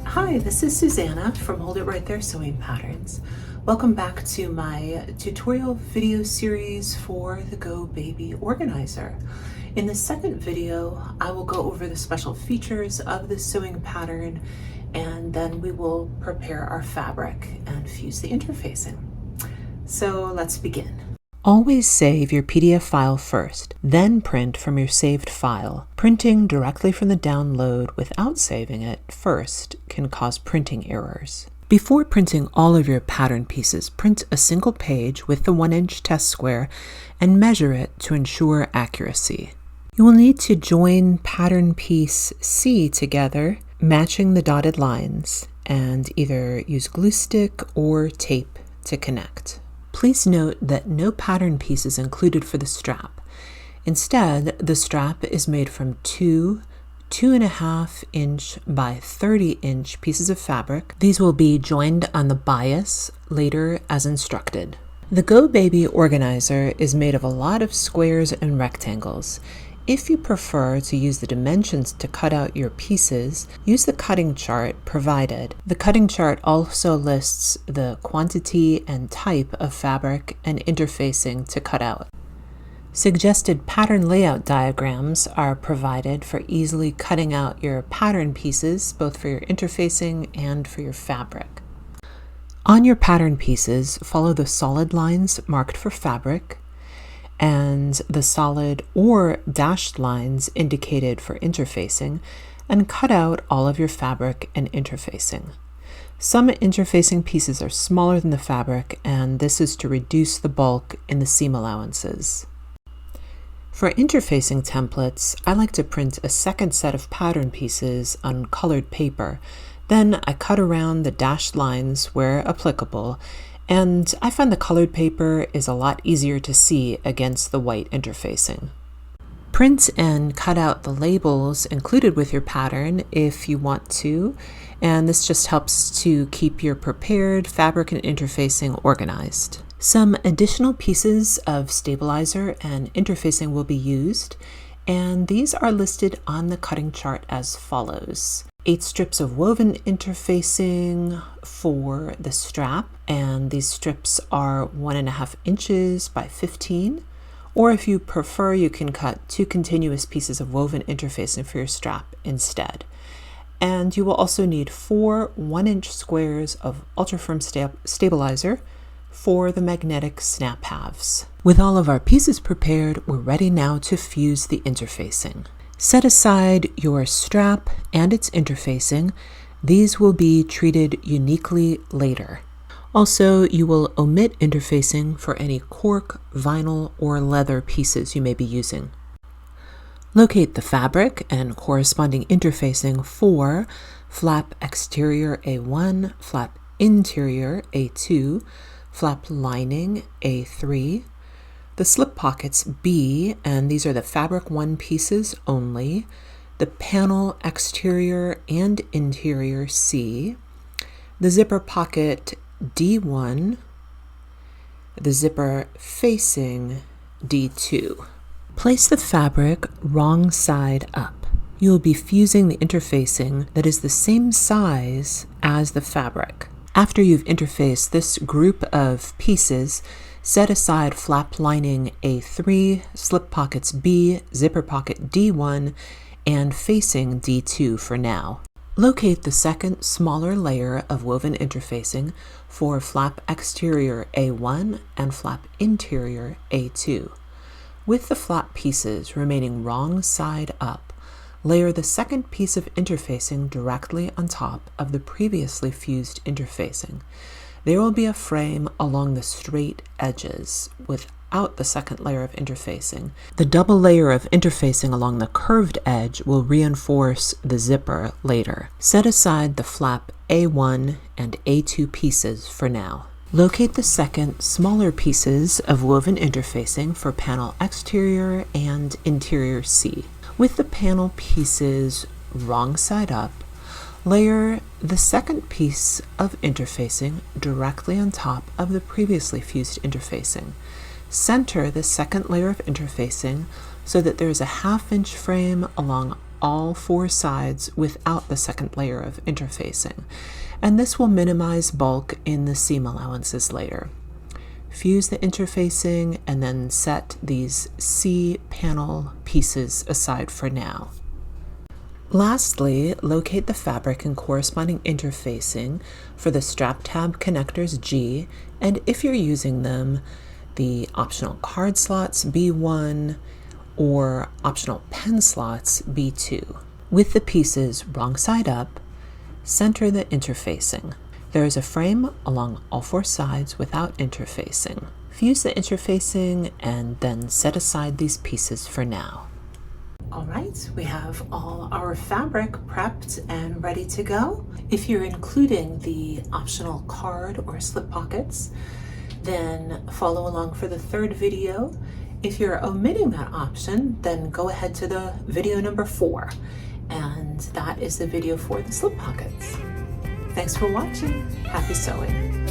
Hi, this is Susanna from Hold It Right There Sewing Patterns. Welcome back to my tutorial video series for the Go Baby Organizer. In the second video, I will go over the special features of the sewing pattern, and then we will prepare our fabric and fuse the interfacing. So let's begin. Always save your PDF file first, then print from your saved file. Printing directly from the download without saving it first can cause printing errors. Before printing all of your pattern pieces, print a single page with the 1-inch test square and measure it to ensure accuracy. You will need to join pattern piece C together, matching the dotted lines, and either use glue stick or tape to connect. Please note that no pattern piece is included for the strap. Instead, the strap is made from two 2.5 inch by 30 inch pieces of fabric. These will be joined on the bias later as instructed. The Go Baby Organizer is made of a lot of squares and rectangles. If you prefer to use the dimensions to cut out your pieces, use the cutting chart provided. The cutting chart also lists the quantity and type of fabric and interfacing to cut out. Suggested pattern layout diagrams are provided for easily cutting out your pattern pieces, both for your interfacing and for your fabric. On your pattern pieces, follow the solid lines marked for fabric and the solid or dashed lines indicated for interfacing, and cut out all of your fabric and interfacing. Some interfacing pieces are smaller than the fabric, and this is to reduce the bulk in the seam allowances. For interfacing templates, I like to print a second set of pattern pieces on colored paper. Then I cut around the dashed lines where applicable, and I find the colored paper is a lot easier to see against the white interfacing. Print and cut out the labels included with your pattern if you want to, and this just helps to keep your prepared fabric and interfacing organized. Some additional pieces of stabilizer and interfacing will be used, and these are listed on the cutting chart as follows. 8 strips of woven interfacing for the strap, and these strips are 1.5 inches by 15, or if you prefer, you can cut 2 continuous pieces of woven interfacing for your strap instead. And you will also need 4 1-inch squares of ultra-firm stabilizer for the magnetic snap halves. With all of our pieces prepared, we're ready now to fuse the interfacing. Set aside your strap and its interfacing. These will be treated uniquely later. Also, you will omit interfacing for any cork, vinyl, or leather pieces you may be using. Locate the fabric and corresponding interfacing for flap exterior A1, flap interior A2, flap lining A3, the slip pockets B, and these are the fabric 1 pieces only, the panel exterior and interior C, the zipper pocket D1, the zipper facing D2. Place the fabric wrong side up. You will be fusing the interfacing that is the same size as the fabric. After you've interfaced this group of pieces, set aside flap lining A3, slip pockets B, zipper pocket D1, and facing D2 for now. Locate the second smaller layer of woven interfacing for flap exterior A1 and flap interior A2. With the flap pieces remaining wrong side up, layer the second piece of interfacing directly on top of the previously fused interfacing. There will be a frame along the straight edges without the second layer of interfacing. The double layer of interfacing along the curved edge will reinforce the zipper later. Set aside the flap A1 and A2 pieces for now. Locate the second, smaller pieces of woven interfacing for panel exterior and interior C. With the panel pieces wrong side up, Layer the second piece of interfacing directly on top of the previously fused interfacing. Center the second layer of interfacing so that there is a 1/2 inch frame along all 4 sides without the second layer of interfacing, and this will minimize bulk in the seam allowances later. Fuse the interfacing and then set these C panel pieces aside for now. Lastly, locate the fabric and corresponding interfacing for the strap tab connectors G, and if you're using them, the optional card slots B1 or optional pen slots B2. With the pieces wrong side up, center the interfacing. There is a frame along all 4 sides without interfacing. Fuse the interfacing and then set aside these pieces for now. All right, we have all our fabric prepped and ready to go. If you're including the optional card or slip pockets, then follow along for the 3rd video. If you're omitting that option, then go ahead to the video number 4, and that is the video for the slip pockets. Thanks for watching. Happy sewing.